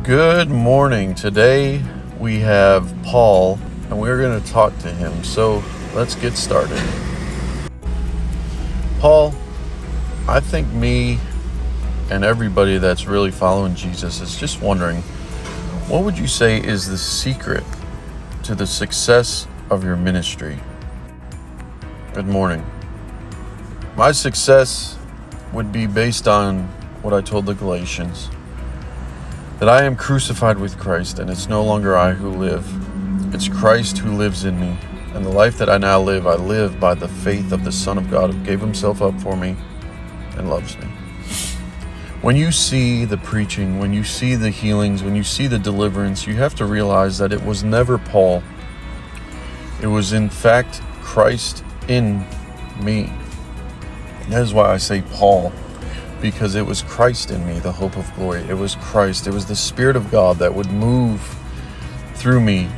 Good morning. Today we have Paul and we're going to talk to him. So let's get started. Paul, I think me and everybody that's really following Jesus is just wondering, what would you say is the secret to the success of your ministry? Good morning. My success would be based on what I told the Galatians, that I am crucified with Christ, and it's no longer I who live. It's Christ who lives in me. And the life that I now live, I live by the faith of the Son of God who gave himself up for me and loves me. When you see the preaching, when you see the healings, when you see the deliverance, you have to realize that it was never Paul. It was in fact Christ in me. That is why I say Paul, because it was Christ in me, the hope of glory. It was Christ. It was the Spirit of God that would move through me,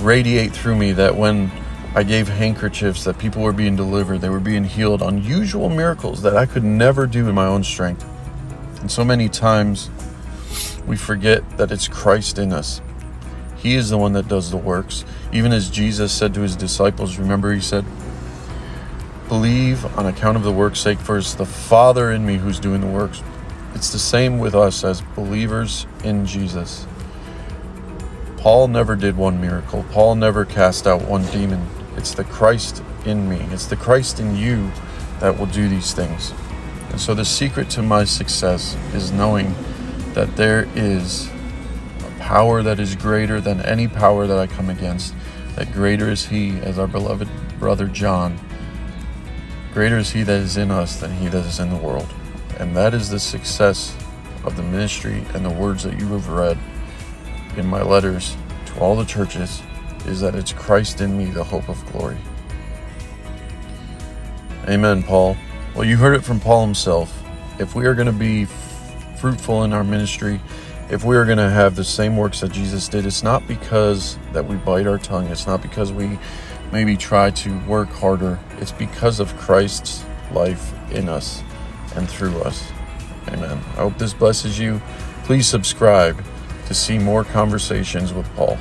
radiate through me, that when I gave handkerchiefs, that people were being delivered, they were being healed, unusual miracles that I could never do in my own strength. And so many times we forget that it's Christ in us. He is the one that does the works. Even as Jesus said to his disciples, remember he said, believe on account of the work's sake, for it's the Father in me who's doing the works. It's the same with us as believers in Jesus. Paul never did one miracle. Paul never cast out one demon. It's the Christ in me. It's the Christ in you that will do these things. And so the secret to my success is knowing that there is a power that is greater than any power that I come against. That greater is he, as our beloved brother John. Greater is he that is in us than he that is in the world. And that is the success of the ministry and the words that you have read in my letters to all the churches, is that it's Christ in me, the hope of glory. Amen, Paul. Well, you heard it from Paul himself. If we are going to be fruitful in our ministry, if we are going to have the same works that Jesus did, it's not because that we bite our tongue. It's not because we maybe try to work harder. It's because of Christ's life in us and through us. Amen. I hope this blesses you. Please subscribe to see more conversations with Paul.